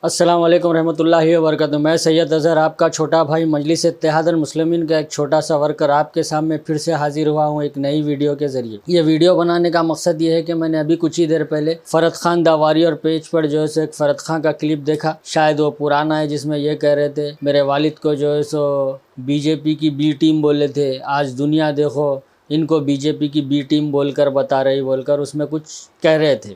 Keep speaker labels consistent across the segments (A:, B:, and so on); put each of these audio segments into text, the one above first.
A: السلام علیکم رحمۃ اللہ وبرکاتہ۔ میں سید اظہر آپ کا چھوٹا بھائی مجلس اتحاد المسلمین کا ایک چھوٹا سا ورکر آپ کے سامنے پھر سے حاضر ہوا ہوں ایک نئی ویڈیو کے ذریعے۔ یہ ویڈیو بنانے کا مقصد یہ ہے کہ میں نے ابھی کچھ ہی دیر پہلے فرد خان دا واریر پیج پر جو ہے سو ایک فرد خان کا کلپ دیکھا، شاید وہ پرانا ہے، جس میں یہ کہہ رہے تھے میرے والد کو جو ہے سو بی جے پی کی بی ٹیم بولے تھے، آج دنیا دیکھو ان کو بی جے پی کی بی ٹیم بول کر بتا رہی بول کر اس میں کچھ کہہ رہے تھے۔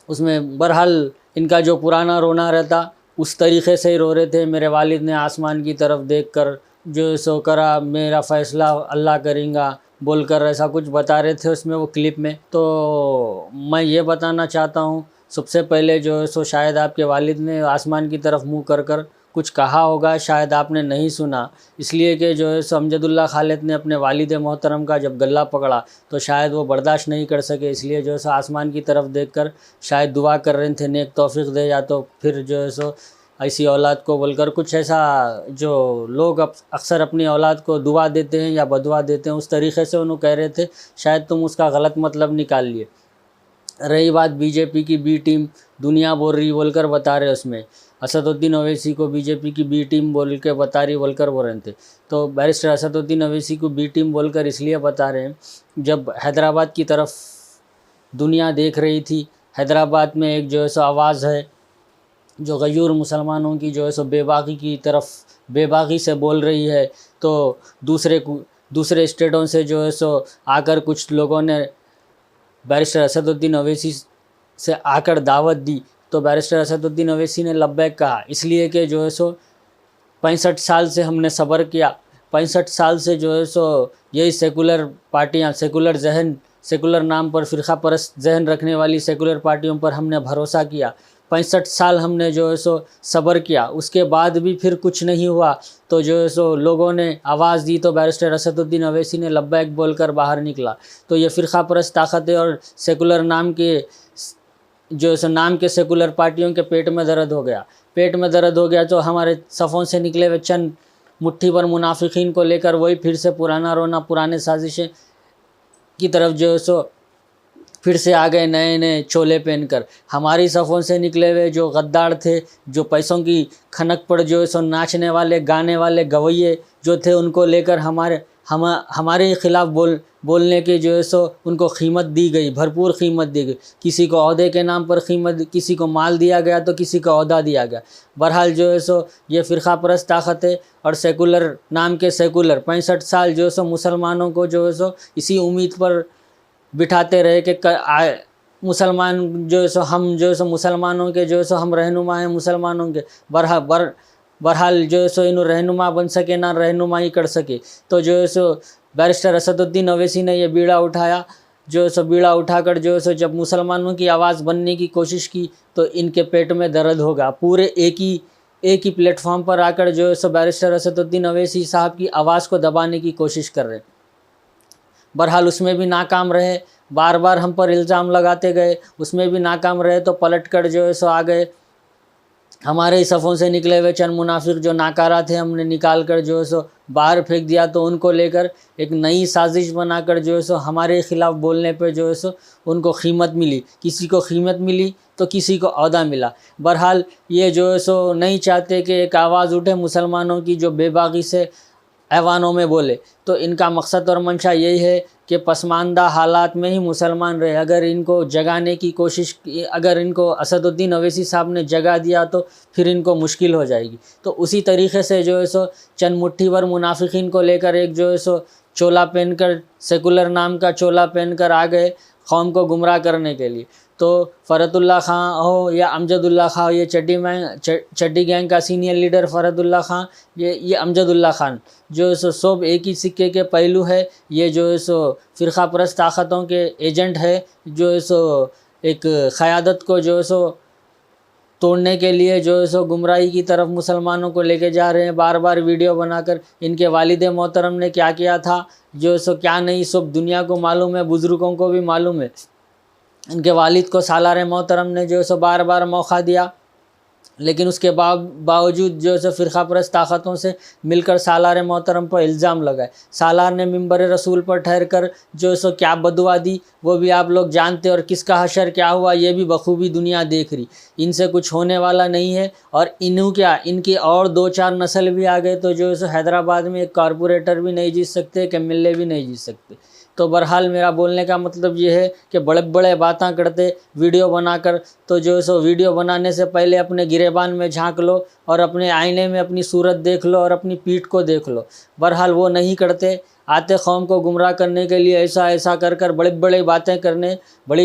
A: اس میں بہرحال ان کا جو پرانا رونا رہتا اس طریقے سے ہی رو رہے تھے۔ میرے والد نے آسمان کی طرف دیکھ کر جو سو کرا، میرا فیصلہ اللہ کریں گا بول کر ایسا کچھ بتا رہے تھے اس میں وہ کلپ میں۔ تو میں یہ بتانا چاہتا ہوں، سب سے پہلے جو ہے سو شاید آپ کے والد نے آسمان کی طرف منہ کر کر کچھ کہا ہوگا، شاید آپ نے نہیں سنا، اس لیے کہ جو ہے سو امجد اللہ خالد نے اپنے والد محترم کا جب گلہ پکڑا تو شاید وہ برداشت نہیں کر سکے، اس لیے جو ہے سو آسمان کی طرف دیکھ کر شاید دعا کر رہے تھے نیک توفیق دے، یا تو پھر جو ہے سو ایسی اولاد کو بول کر کچھ ایسا جو لوگ اکثر اپنی اولاد کو دعا دیتے ہیں یا بدعا دیتے ہیں اس طریقے سے انہوں کہہ رہے تھے، شاید تم اس کا غلط مطلب نکال لیے۔ رہی بات بی جے پی کی بی ٹیم دنیا بول رہی بول کر بتا رہے، اس میں اسد الدین اویسی کو بی جے پی کی بی ٹیم بول کے بتا رہی بول کر بول رہے تھے۔ تو بیرسٹر اسد الدین اویسی کو بی ٹیم بول کر اس لیے بتا رہے ہیں، جب حیدرآباد کی طرف دنیا دیکھ رہی تھی، حیدرآباد میں ایک جو ہے سو آواز ہے جو غیور مسلمانوں کی جو ہے سو بے باغی کی طرف بے باغی سے بول رہی ہے، تو دوسرے اسٹیٹوں سے جو ہے سو آ کر کچھ لوگوں نے بیرسٹر اسد الدین اویسی سے آ کر دعوت دی، تو بیرسٹر اسد الدین اویسی نے لبیک کہا، اس لیے کہ جو ہے سو 65 سال سے ہم نے صبر کیا، 65 سال سے جو ہے سو یہی سیکولر پارٹیاں، سیکولر نام پر فرقہ پرست ذہن رکھنے والی سیکولر پارٹیوں پر ہم نے بھروسہ کیا، 65 سال ہم نے جو ہے سو صبر کیا، اس کے بعد بھی پھر کچھ نہیں ہوا، تو جو ہے سو لوگوں نے آواز دی تو بیرسٹر اسد الدین اویسی نے لبیک بول کر باہر نکلا۔ تو یہ فرقہ پرست طاقتیں اور سیکولر نام کے جو ہے سو نام کے سیکولر پارٹیوں کے پیٹ میں درد ہو گیا تو ہمارے صفوں سے نکلے ہوئے چند مٹھی پر منافقین کو لے کر وہی پھر سے پرانا رونا، پرانے سازشیں کی طرف جو ہے سو پھر سے آ گئے نئے چولے پہن کر۔ ہماری صفوں سے نکلے ہوئے جو غدار تھے، جو پیسوں کی کھنک پر جو ہے سو ناچنے والے گانے والے گویے جو تھے، ان کو لے کر ہمارے خلاف بولنے کے جو ہے سو ان کو قیمت دی گئی، بھرپور قیمت دی گئی، کسی کو عہدے کے نام پر قیمت، کسی کو مال دیا گیا تو کسی کو عہدہ دیا گیا۔ بہرحال جو ہے سو یہ فرقہ پرست طاقتیں اور سیکولر نام کے سیکولر 65 سال جو ہے سو مسلمانوں کو جو ہے سو اسی امید پر بٹھاتے رہے کہ مسلمان جو ہے سو ہم جو ہے سو مسلمانوں کے جو ہے سو ہم رہنما ہیں مسلمانوں کے، بہرحال جو ہے سو انہوں رہنما بن سکے نہ رہنمائی کر سکے، تو جو ہے سو بیرسٹر اسد الدین اویسی نے یہ بیڑا اٹھایا، جو ہے سو بیڑا اٹھا کر جو ہے سو جب مسلمانوں کی آواز بننے کی کوشش کی تو ان کے پیٹ میں درد ہوگا، پورے ایک ہی پلیٹ فارم پر آ کر جو ہے سو بیرسٹر اسد الدین اویسی صاحب کی آواز کو دبانے کی کوشش کر رہے ہیں۔ بہرحال اس میں بھی ناکام رہے، بار بار ہم پر الزام لگاتے گئے، اس میں بھی ناکام رہے، تو پلٹ کر جو ہے سو آ گئے ہمارے صفوں سے نکلے ہوئے چند منافق جو ناکارہ تھے، ہم نے نکال کر جو ہے سو باہر پھینک دیا، تو ان کو لے کر ایک نئی سازش بنا کر جو ہے سو ہمارے خلاف بولنے پہ جو ہے سو ان کو قیمت ملی، کسی کو قیمت ملی تو کسی کو عہدہ ملا۔ بہرحال یہ جو ہے سو نہیں چاہتے کہ ایک آواز اٹھے مسلمانوں کی جو بے باغی سے ایوانوں میں بولے، تو ان کا مقصد اور منشا یہی ہے کہ پسماندہ حالات میں ہی مسلمان رہے۔ اگر ان کو جگانے کی کوشش، اگر ان کو اسد الدین اویسی صاحب نے جگا دیا تو پھر ان کو مشکل ہو جائے گی۔ تو اسی طریقے سے جو ہے سو چند مٹھی بھر منافقین کو لے کر ایک جو ہے سو چولا پہن کر، سیکولر نام کا چولا پہن کر آ گئے قوم کو گمراہ کرنے کے لیے۔ تو فرد اللہ خان ہو یا امجد اللہ خان، یہ چڈی گینگ کا سینئر لیڈر فرد اللہ خان، یہ امجد اللہ خان، جو ہے سو سب ایک ہی سکے کے پہلو ہے۔ یہ جو ہے سو فرقہ پرست طاقتوں کے ایجنٹ ہے، جو ہے سو ایک قیادت کو جو ہے سو توڑنے کے لیے جو ہے سو گمراہی کی طرف مسلمانوں کو لے کے جا رہے ہیں، بار بار ویڈیو بنا کر۔ ان کے والد محترم نے کیا کیا تھا جو ہے سو کیا نہیں، سب دنیا کو معلوم ہے، بزرگوں کو بھی معلوم ہے۔ ان کے والد کو سالار محترم نے جو ہے سو بار بار موقع دیا لیکن اس کے باوجود جو ہے فرقہ پرست طاقتوں سے مل کر سالار محترم پر الزام لگائے. سالار نے منبر رسول پر ٹھہر کر جو ہے کیا بدعا دی وہ بھی آپ لوگ جانتے، اور کس کا حشر کیا ہوا یہ بھی بخوبی دنیا دیکھ رہی. ان سے کچھ ہونے والا نہیں ہے، اور ان کی اور 2-4 نسل بھی آ گئے تو جو ہے حیدرآباد میں ایک کارپوریٹر بھی نہیں جیت سکتے، ایک MLA بھی نہیں جیت سکتے. تو بہرحال میرا بولنے کا مطلب یہ ہے کہ بڑے بڑے باتاں کرتے ویڈیو بنا کر، تو جو ہے ویڈیو بنانے سے پہلے اپنے گریبان میں جھانک لو اور اپنے آئینے میں اپنی صورت دیکھ لو اور اپنی پیٹھ کو دیکھ لو. بہرحال وہ نہیں کرتے، آتے قوم کو گمراہ کرنے کے لیے ایسا کر بڑی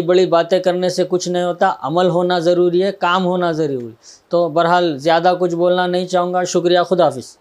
A: بڑی باتیں کرنے سے کچھ نہیں ہوتا. عمل ہونا ضروری ہے، کام ہونا ضروری ہے. تو بہرحال زیادہ کچھ بولنا نہیں چاہوں گا. شکریہ، خدا حافظ.